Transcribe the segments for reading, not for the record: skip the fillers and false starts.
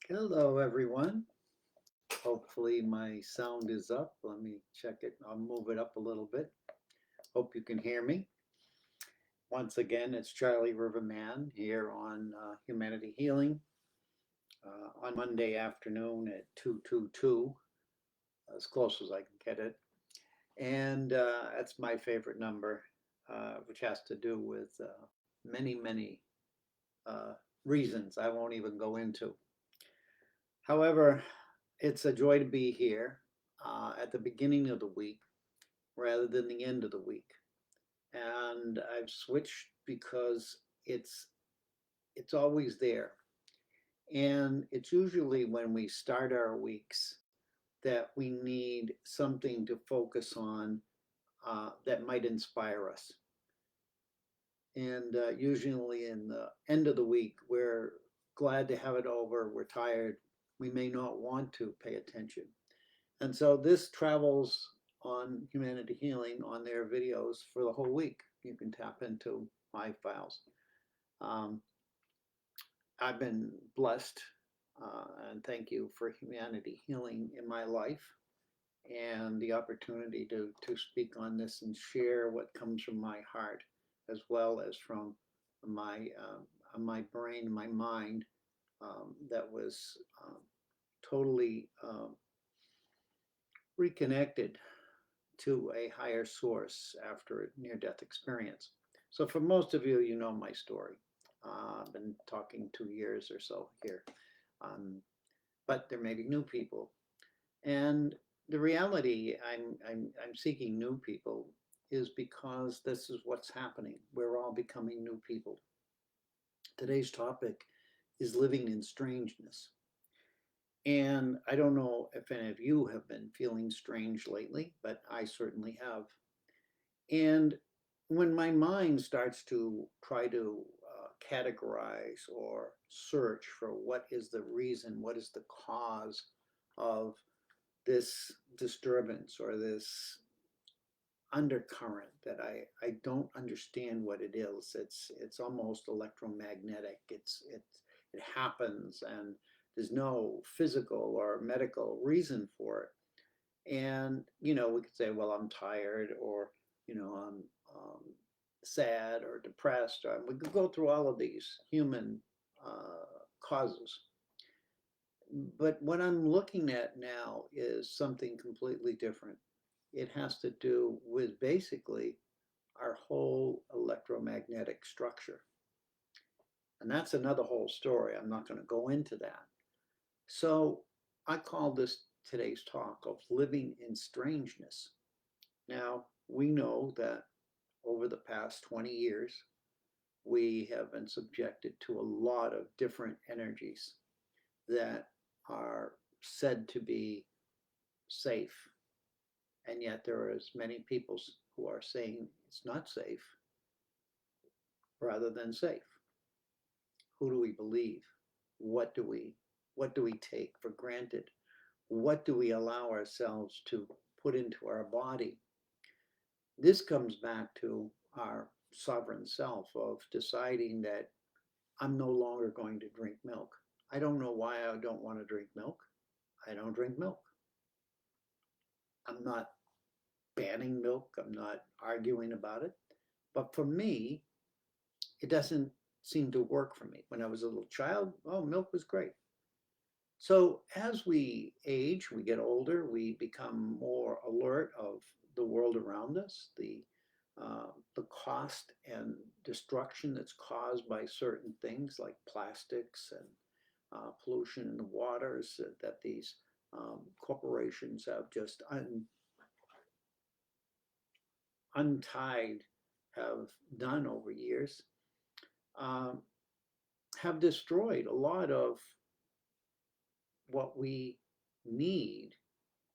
Hello, everyone. Hopefully my sound is up. Let me check it. I'll move it up a little bit. Hope you can hear me. Once again, it's Charlie Riverman here on Humanity Healing on Monday afternoon at 222, as close as I can get it. And that's my favorite number, which has to do with many uh, reasons I won't even go into. However, it's a joy to be here at the beginning of the week rather than the end of the week. And I've switched because it's always there. And it's usually when we start our weeks that we need something to focus on that might inspire us. And usually in the end of the week, we're glad to have it over. We're tired. We may not want to pay attention. And so this travels on Humanity Healing on their videos for the whole week. You can tap into my files. Um, I've been blessed, and thank you for Humanity Healing in my life and the opportunity to speak on this and share what comes from my heart as well as from my brain, my mind that was totally reconnected to a higher source after a near-death experience. So for most of you, you know my story. I've been talking 2 years or so here, um, but there may be new people. And the reality, I'm seeking new people is because this is what's happening. We're all becoming new people. Today's topic is living in strangeness. And I don't know if any of you have been feeling strange lately, but I certainly have. And when my mind starts to try to categorize or search for what is the reason, what is the cause of this disturbance or this undercurrent that I don't understand what it is. It's almost electromagnetic. It happens and there's no physical or medical reason for it. And we could say, well, I'm tired, or I'm sad or depressed. Or we could go through all of these human causes. But what I'm looking at now is something completely different. It has to do with basically our whole electromagnetic structure. And that's another whole story. I'm not going to go into that. So I call this today's talk of living in strangeness. Now, we know that over the past 20 years, we have been subjected to a lot of different energies that are said to be safe. And yet there are as many people who are saying it's not safe rather than safe. Who do we believe? What do we take for granted? What do we allow ourselves to put into our body? This comes back to our sovereign self of deciding that I'm no longer going to drink milk. I don't know why I don't want to drink milk. I don't drink milk. I'm not banning milk. I'm not arguing about it. But for me, it doesn't seem to work for me. When I was a little child, oh, milk was great. So as we age, we get older, we become more alert of the world around us, the cost and destruction that's caused by certain things like plastics and pollution in the waters that these corporations have just untied, have done over years, um, have destroyed a lot of what we need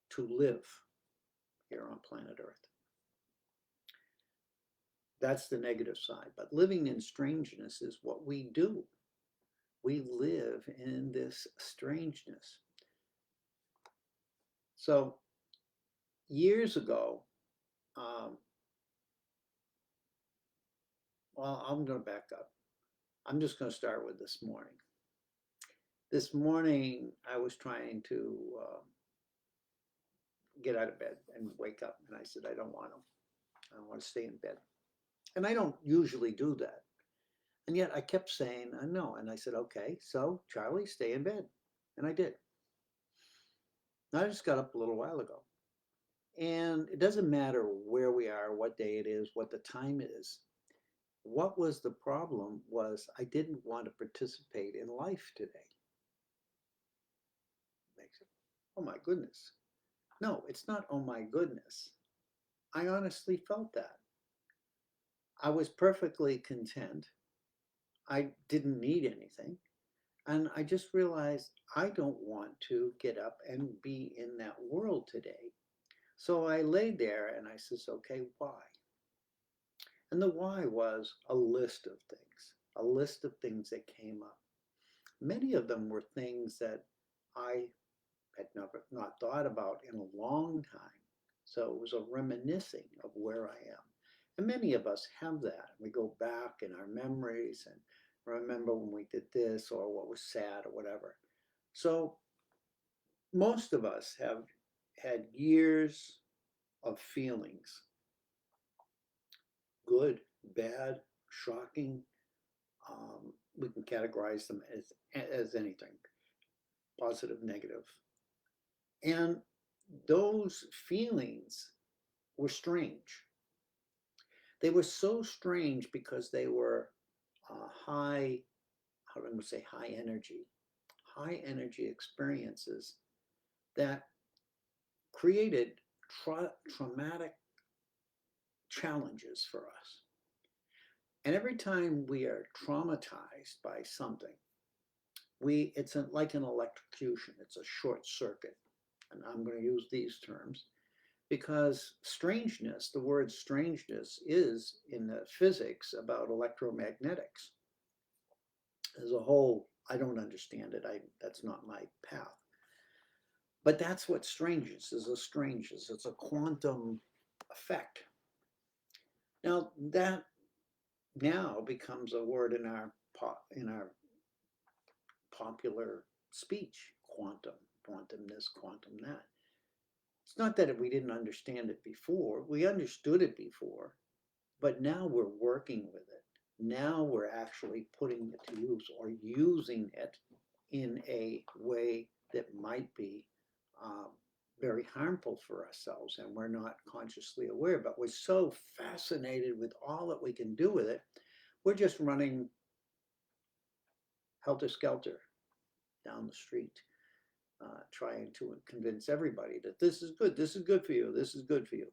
to live here on planet Earth. That's the negative side. But living in strangeness is what we do. We live in this strangeness. So years ago, um, well, I'm going to back up. I'm just going to start with this morning. This morning, I was trying to get out of bed and wake up, and I said, I don't want to. I want to stay in bed. And I don't usually do that. And yet I kept saying, no. And I said, okay, so Charlie, stay in bed. And I did. And I just got up a little while ago. And it doesn't matter where we are, what day it is, what the time is. What was the problem was I didn't want to participate in life today. Makes it, oh my goodness. No, it's not, oh my goodness. I honestly felt that. I was perfectly content. I didn't need anything. And I just realized I don't want to get up and be in that world today. So I laid there and I says, okay, why? And the why was a list of things, a list of things that came up. Many of them were things that I had never not thought about in a long time. So it was a reminiscing of where I am. And many of us have that. We go back in our memories and remember when we did this or what was sad or whatever. So most of us have had years of feelings, good, bad, shocking. We can categorize them as anything, positive, negative. And those feelings were strange. They were so strange because they were high, how do I say, high energy experiences that created traumatic challenges for us. And every time we are traumatized by something, it's like an electrocution, it's a short circuit. And I'm going to use these terms because strangeness, the word strangeness is in the physics about electromagnetics. As a whole, I don't understand it. That's not my path. But that's what strangeness is, a strangeness. It's a quantum effect. Now that now becomes a word in our popular speech, quantum this, quantum that. It's not that we didn't understand it before. We understood it before, but now we're working with it. Now we're actually putting it to use or using it in a way that might be very harmful for ourselves, and we're not consciously aware, but we're so fascinated with all that we can do with it, we're just running helter-skelter down the street, trying to convince everybody that this is good for you, this is good for you.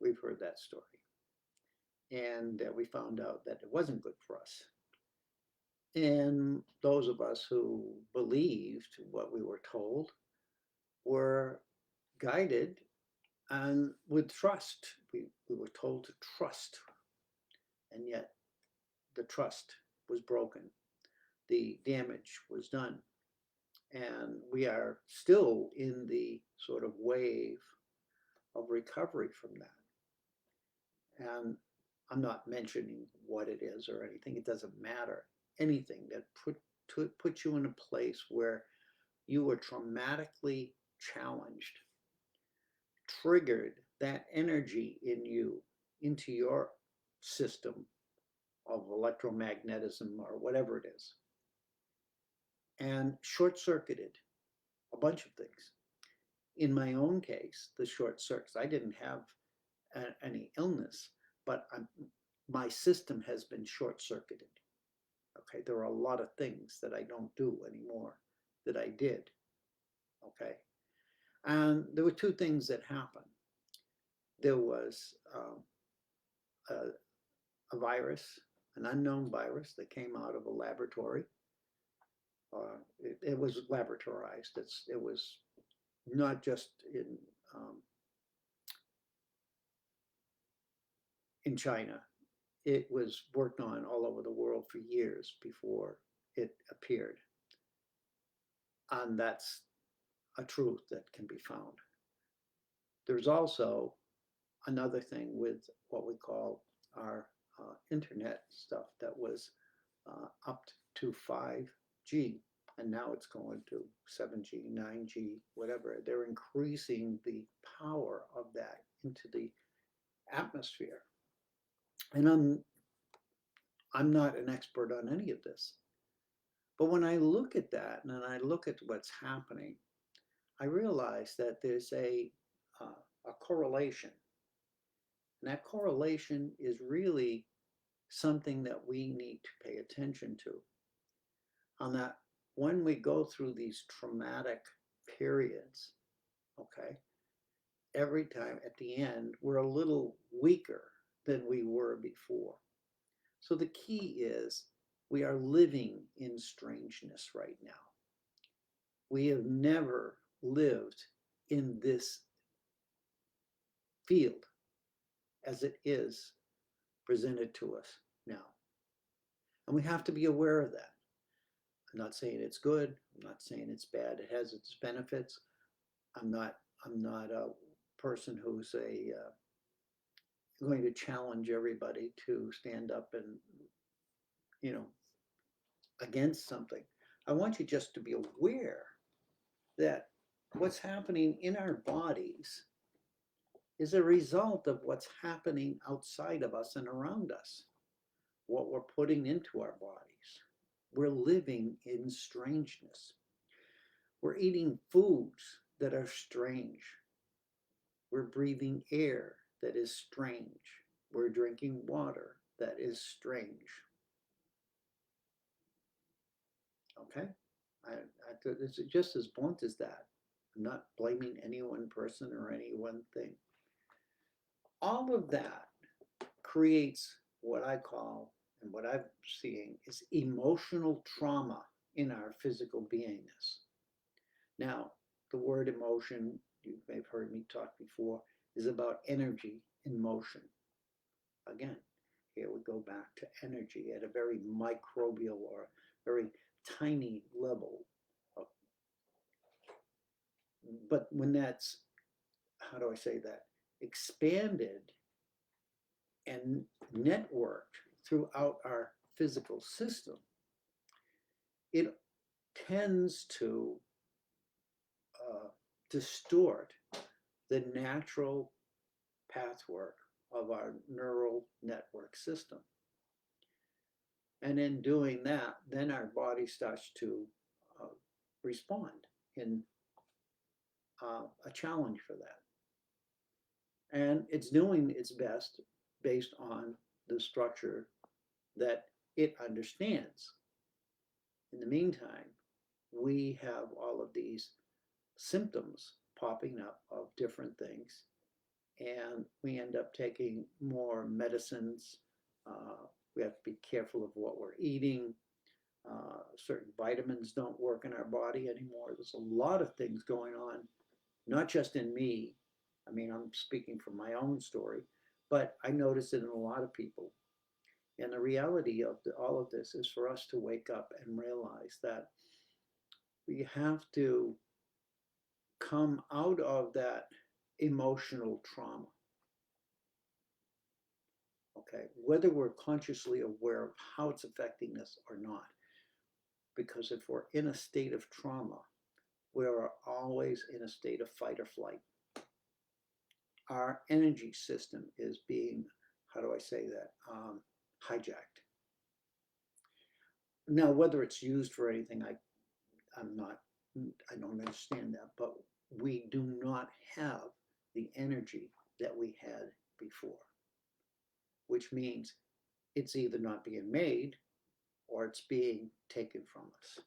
We've heard that story. And we found out that it wasn't good for us. And those of us who believed what we were told were guided and with trust. We were told to trust, and yet the trust was broken. The damage was done. And we are still in the sort of wave of recovery from that. And I'm not mentioning what it is or anything. It doesn't matter. Anything that put you in a place where you were traumatically challenged, triggered that energy in you into your system of electromagnetism or whatever it is, and short-circuited a bunch of things. In my own case, the short circuits, I didn't have any illness, but my system has been short-circuited. Okay, there are a lot of things that I don't do anymore that I did. Okay, and there were two things that happened. There was a virus, an unknown virus that came out of a laboratory. It was laboratorized. It was not just in China. It was worked on all over the world for years before it appeared. And that's a truth that can be found. There's also another thing with what we call our internet stuff that was up to 5G. and now it's going to 7G, 9G, whatever. They're increasing the power of that into the atmosphere. And I'm not an expert on any of this. But when I look at that and I look at what's happening, I realize that there's a correlation. And that correlation is really something that we need to pay attention to. On that, when we go through these traumatic periods, okay, every time at the end, we're a little weaker than we were before. So the key is we are living in strangeness right now. We have never lived in this field as it is presented to us now. And we have to be aware of that. I'm not saying it's good. I'm not saying it's bad. It has its benefits. I'm not. I'm not a person who's going to challenge everybody to stand up and you know against something. I want you just to be aware that what's happening in our bodies is a result of what's happening outside of us and around us, what we're putting into our bodies. We're living in strangeness. We're eating foods that are strange. We're breathing air that is strange. We're drinking water that is strange. Okay? It's just as blunt as that. I'm not blaming any one person or any one thing. All of that creates what I call and what I'm seeing is emotional trauma in our physical beingness. Now, the word emotion, you may have heard me talk before, is about energy in motion. Again, here we go back to energy at a very microbial or very tiny level. But when that's, how do I say that, expanded and networked throughout our physical system, it tends to uh, distort the natural pathwork of our neural network system. And in doing that, then our body starts to uh, respond in a challenge for that. And it's doing its best based on the structure that it understands. In the meantime, we have all of these symptoms popping up of different things, and we end up taking more medicines. We have to be careful of what we're eating. Certain vitamins don't work in our body anymore. There's a lot of things going on, not just in me. I mean, I'm speaking from my own story, but I notice it in a lot of people. And the reality of all of this is for us to wake up and realize that we have to come out of that emotional trauma. Okay, whether we're consciously aware of how it's affecting us or not. Because if we're in a state of trauma, we are always in a state of fight or flight. Our energy system is being, how do I say that, hijacked. Now, whether it's used for anything, I'm not, I don't understand that, but we do not have the energy that we had before, which means it's either not being made or it's being taken from us.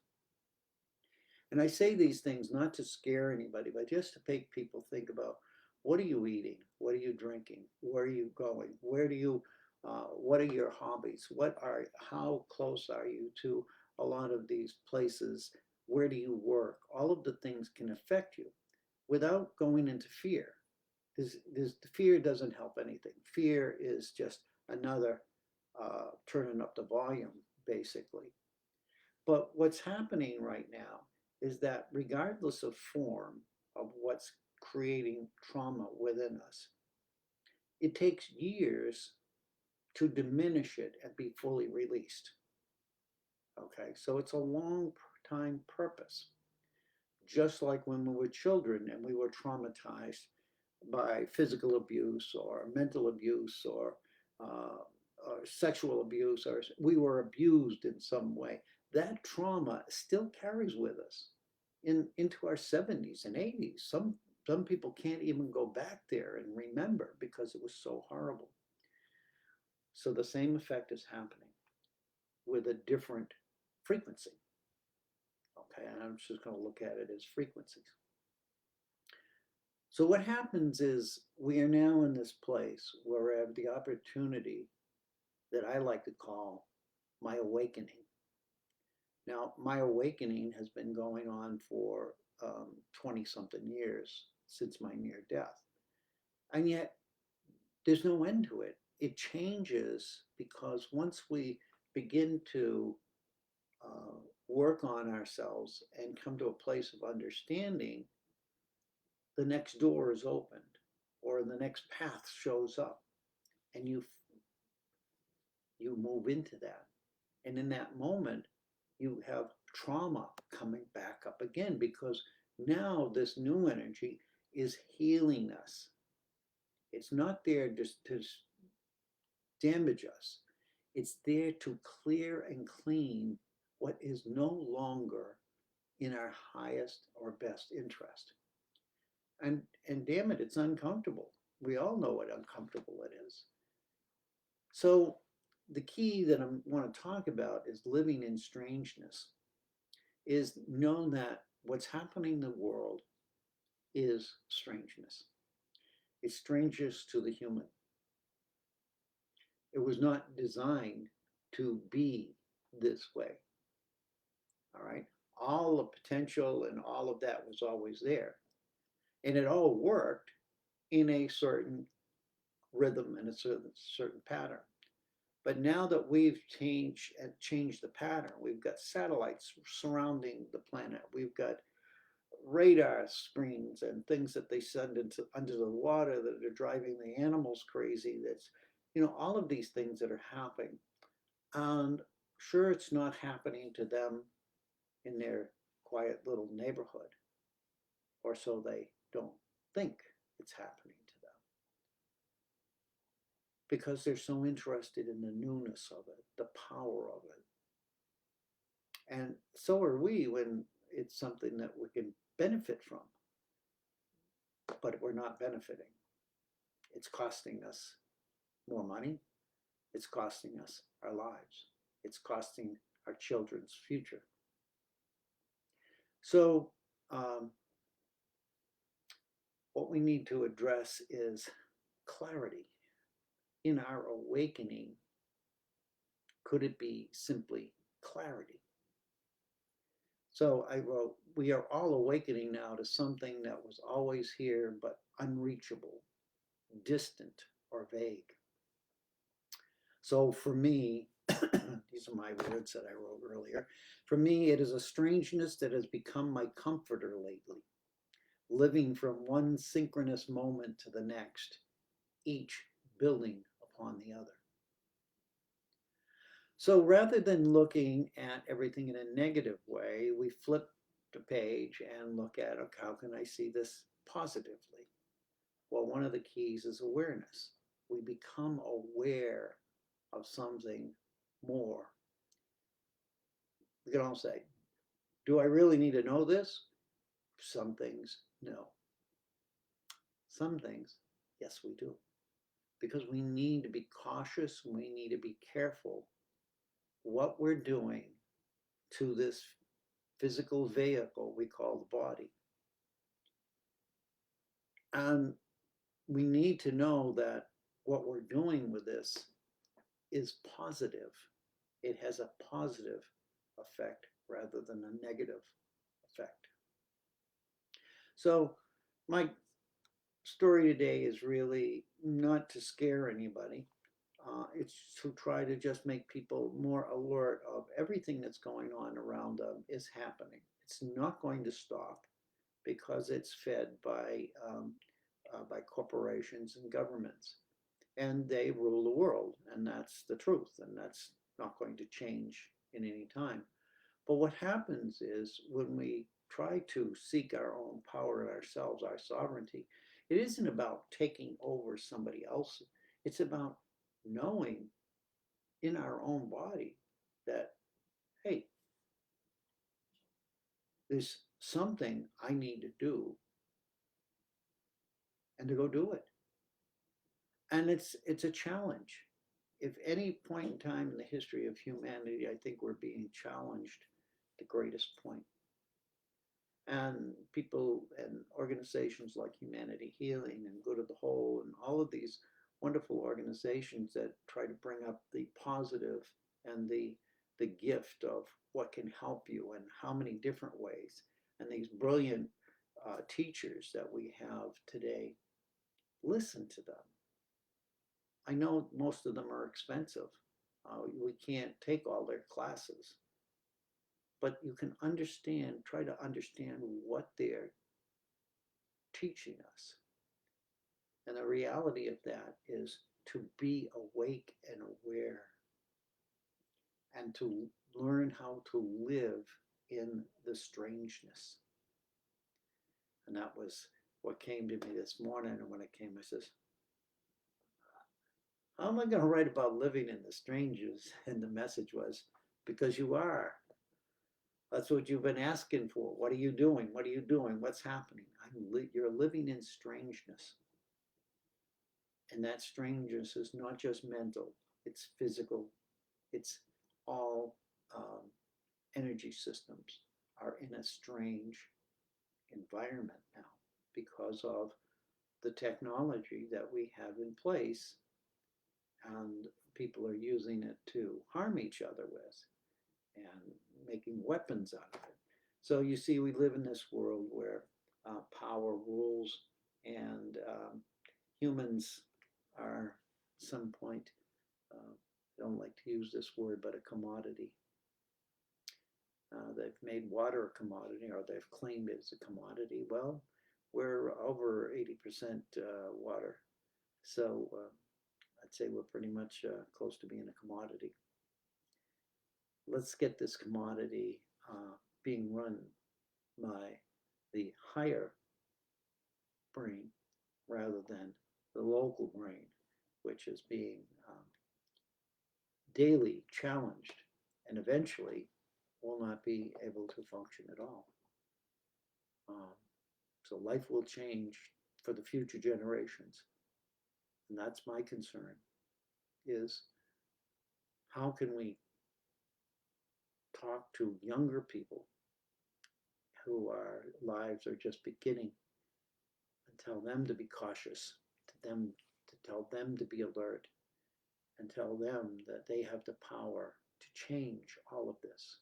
And I say these things not to scare anybody, but just to make people think about what are you eating? What are you drinking? Where are you going? What are your hobbies? How close are you to a lot of these places? Where do you work? All of the things can affect you without going into fear. The fear doesn't help anything. Fear is just another turning up the volume, basically. But what's happening right now is that regardless of form of what's creating trauma within us, it takes years to diminish it and be fully released. Okay, so it's a long lifetime purpose. Just like when we were children and we were traumatized by physical abuse or mental abuse uh, or sexual abuse, or we were abused in some way, that trauma still carries with us into our 70s and 80s. Some people can't even go back there and remember because it was so horrible. So the same effect is happening with a different frequency. Okay, and I'm just going to look at it as frequencies. So what happens is we are now in this place where we have the opportunity that I like to call my awakening. Now, my awakening has been going on for 20 something years since my near death. And yet, there's no end to it. It changes because once we begin to work on ourselves and come to a place of understanding, the next door is opened or the next path shows up and you move into that. And in that moment, you have trauma coming back up again because now this new energy is healing us. It's not there just to damage us, it's there to clear and clean what is no longer in our highest or best interest. And damn it, it's uncomfortable. We all know what uncomfortable it is. So the key that I want to talk about is living in strangeness, is know that what's happening in the world is strangeness. It's strangeness to the human. It was not designed to be this way. All right. All the potential and all of that was always there. And it all worked in a certain rhythm and a certain pattern. But now that we've changed the pattern, we've got satellites surrounding the planet. We've got radar screens and things that they send into under the water that are driving the animals crazy. That's, all of these things that are happening. And sure, it's not happening to them in their quiet little neighborhood, or so they don't think it's happening to them, because they're so interested in the newness of it, the power of it. And so are we when it's something that we can benefit from, but we're not benefiting. It's costing us more money. It's costing us our lives. It's costing our children's future. So, what we need to address is clarity. In our awakening, could it be simply clarity? So I wrote, we are all awakening now to something that was always here but unreachable, distant, or vague. So for me, these are my words that I wrote earlier. For me, it is a strangeness that has become my comforter lately, living from one synchronous moment to the next, each building upon the other. So rather than looking at everything in a negative way, we flip the page and look at, okay, how can I see this positively? Well, one of the keys is awareness. We become aware of something more. We can all say, do I really need to know this? Some things, no. Some things, yes, we do. Because we need to be cautious, we need to be careful what we're doing to this physical vehicle we call the body. And we need to know that what we're doing with this is positive. It has a positive effect rather than a negative effect. So my story today is really not to scare anybody. It's to try to just make people more alert of everything that's going on around them is happening. It's not going to stop because it's fed by corporations and governments, and they rule the world, and that's the truth, and that's not going to change in any time. But what happens is when we try to seek our own power in ourselves, our sovereignty, it isn't about taking over somebody else. It's about knowing in our own body that, hey, there's something I need to do and to go do it. And it's a challenge. If any point in time in the history of humanity, I think we're being challenged the greatest point. And people and organizations like Humanity Healing and Good of the Whole and all of these wonderful organizations that try to bring up the positive and the gift of what can help you and how many different ways, and these brilliant teachers that we have today, listen to them. I know most of them are expensive. We can't take all their classes, but you can understand, try to understand what they're teaching us. And the reality of that is to be awake and aware and to learn how to live in the strangeness. And that was what came to me this morning. And when it came, I says, how am I going to write about living in the strangeness? And the message was, because you are. That's what you've been asking for. What are you doing? What are you doing? What's happening? You're living in strangeness. And that strangeness is not just mental, it's physical, it's all energy systems are in a strange environment now because of the technology that we have in place, and people are using it to harm each other with and making weapons out of it. So you see, we live in this world where power rules, and humans are at some point, I don't like to use this word, but a commodity. They've made water a commodity, or they've claimed it as a commodity. Well, we're over 80% water. So I'd say we're pretty much close to being a commodity. Let's get this commodity being run by the higher brain rather than the local brain, which is being daily challenged and eventually will not be able to function at all. So life will change for the future generations. And that's my concern, is how can we talk to younger people who our lives are just beginning and tell them to be cautious, to tell them to be alert, and tell them that they have the power to change all of this,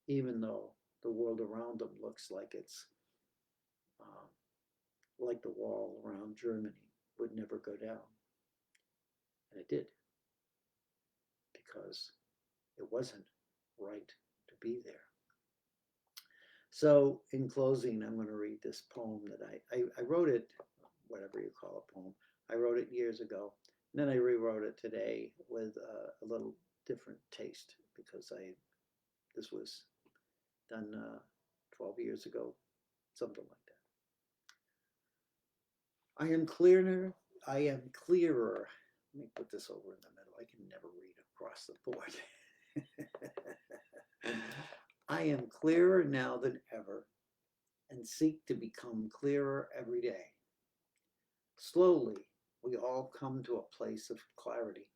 even though the world around them looks like it's like the wall around Germany would never go down. And it did, because it wasn't right to be there. So in closing, I'm going to read this poem that I wrote it, whatever you call a poem. I wrote it years ago. And then I rewrote it today with a little different taste, because this was done 12 years ago, something like that. I am clearer. Let me put this over in the middle. I can never read across the board. I am clearer now than ever, and seek to become clearer every day. Slowly, we all come to a place of clarity,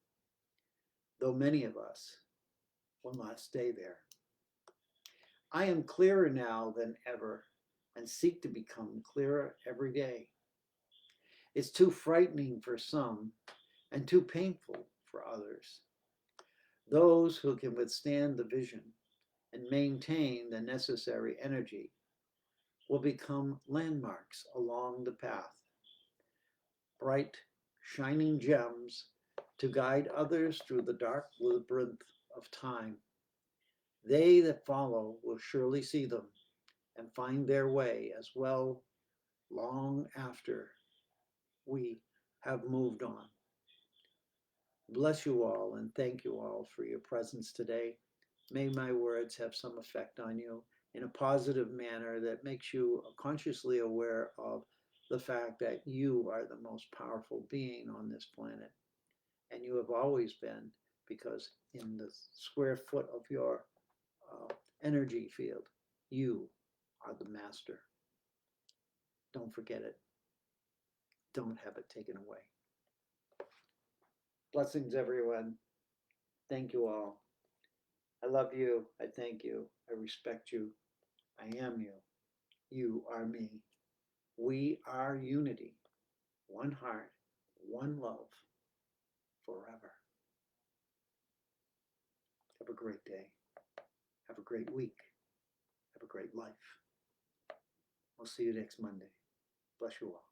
though many of us will not stay there. I am clearer now than ever, and seek to become clearer every day. It's too frightening for some and too painful for others. Those who can withstand the vision and maintain the necessary energy will become landmarks along the path, bright, shining gems to guide others through the dark labyrinth of time. They that follow will surely see them and find their way as well long after we have moved on. Bless you all, and thank you all for your presence today. May my words have some effect on you in a positive manner that makes you consciously aware of the fact that you are the most powerful being on this planet. And you have always been, because in the square foot of your energy field, you are the master. Don't forget it. Don't have it taken away. Blessings, everyone. Thank you all. I love you. I thank you. I respect you. I am you. You are me. We are unity. One heart, one love, forever. Have a great day. Have a great week. Have a great life. I'll see you next Monday. Bless you all.